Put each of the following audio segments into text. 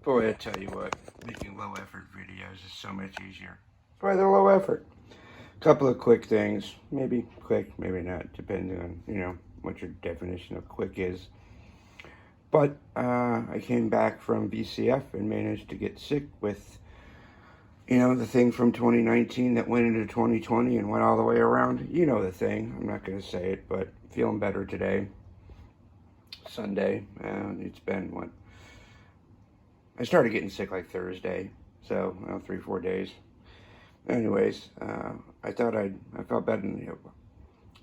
Boy, I tell you what, making low effort videos is so much easier. That's why they're low effort. Couple of quick things, maybe quick, maybe not, depending on, what your definition of quick is. But I came back from VCF and managed to get sick with, the thing from 2019 that went into 2020 and went all the way around. You know the thing. I'm not going to say it, but feeling better today. Sunday. It's been, I started getting sick like Thursday, so 3-4 days. Anyways, I felt better. I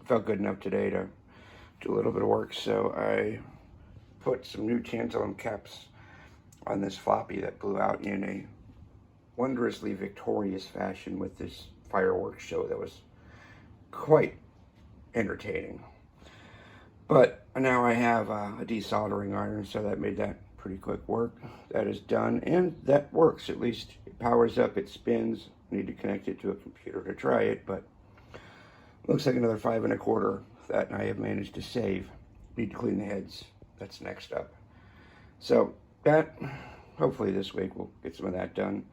felt good enough today to do a little bit of work, so I put some new tantalum caps on this floppy that blew out in a wondrously victorious fashion with this fireworks show that was quite entertaining. But now I have a desoldering iron, so that made that pretty quick work. That is done, and that works. At least it powers up, it spins. I need to connect it to a computer to try it, but looks like another 5 1/4 that I have managed to save. Need to clean the heads. That's next up. So that, hopefully this week we'll get some of that done.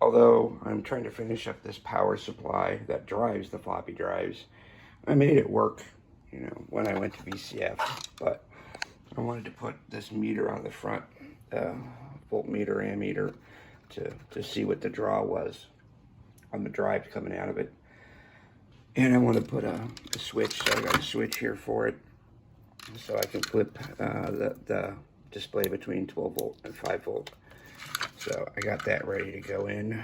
Although I'm trying to finish up this power supply that drives the floppy drives. I made it work, when I went to VCF, but I wanted to put this meter on the front, voltmeter, ammeter, to see what the draw was on the drive coming out of it. And I want to put a switch, so I got a switch here for it, so I can flip the display between 12 volt and 5 volt. So I got that ready to go in,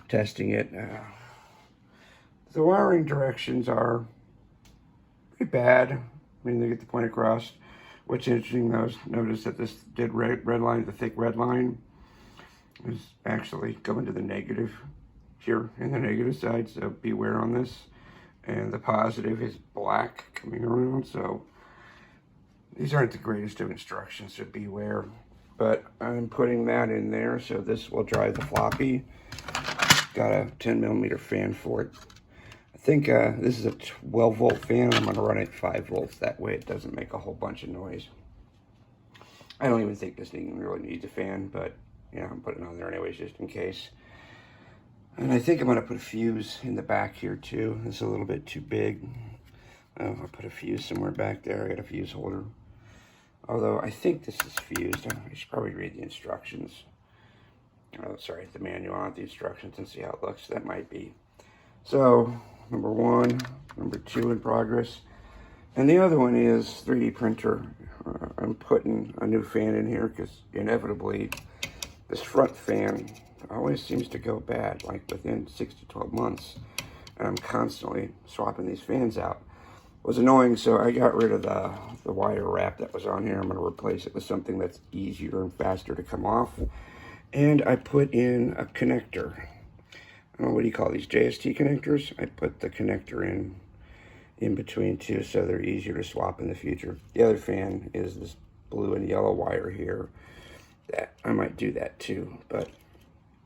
testing it. The wiring directions are pretty bad. I mean, they get the point across. What's interesting, though, is notice that this dead red line, the thick red line, is actually going to the negative here in the negative side, so beware on this. And the positive is black coming around, so these aren't the greatest of instructions, so beware. But I'm putting that in there, so this will drive the floppy. Got a 10mm fan for it. I think this is a 12 volt fan. I'm going to run it 5 volts. That way it doesn't make a whole bunch of noise. I don't even think this thing really needs a fan, but I'm putting it on there anyways just in case. And I think I'm going to put a fuse in the back here too. It's a little bit too big. I'll put a fuse somewhere back there. I got a fuse holder. Although I think this is fused. I should probably read the instructions. Oh, sorry, the manual on the instructions and see how it looks. That might be. So, number 1, number 2 in progress. And the other one is 3D printer. I'm putting a new fan in here because inevitably this front fan always seems to go bad, like within 6 to 12 months. And I'm constantly swapping these fans out. It was annoying, so I got rid of the wire wrap that was on here. I'm going to replace it with something that's easier and faster to come off. And I put in a connector. I don't know, what do you call these, JST connectors? I put the connector in between two, so they're easier to swap in the future. The other fan is this blue and yellow wire here. That I might do that too, but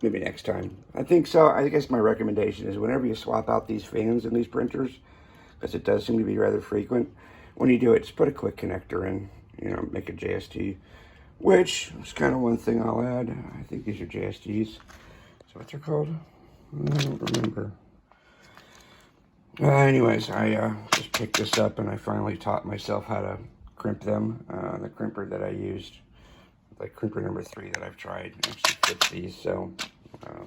maybe next time. I think so. I guess my recommendation is whenever you swap out these fans in these printers, because it does seem to be rather frequent, when you do it, just put a quick connector in, make a JST, which is kind of one thing I'll add. I think these are JSTs. So what they're called? I don't remember. Anyways, I just picked this up and I finally taught myself how to crimp them. The crimper that I used, like crimper number 3 that I've tried, actually fits these, so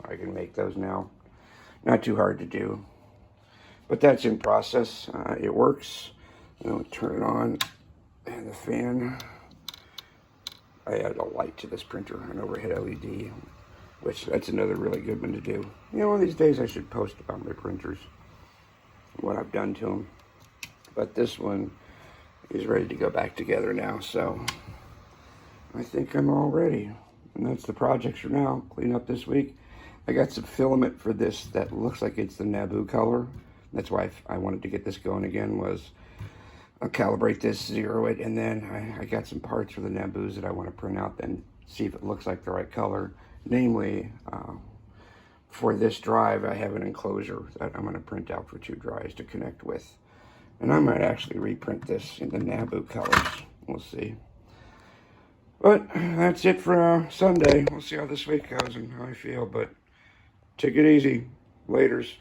I can make those now. Not too hard to do. But that's in process. It works. Turn it on, and the fan. I added a light to this printer, an overhead LED, which that's another really good one to do. One of these days I should post about my printers, what I've done to them. But this one is ready to go back together now, so I think I'm all ready. And that's the projects for now. Clean up this week. I got some filament for this that looks like it's the Naboo color. That's why I wanted to get this going again, was I'll calibrate this, zero it, and then I got some parts for the Naboos that I want to print out, then see if it looks like the right color. Namely, for this drive, I have an enclosure that I'm going to print out for 2 drives to connect with. And I might actually reprint this in the Naboo colors. We'll see. But that's it for Sunday. We'll see how this week goes and how I feel. But take it easy. Laters.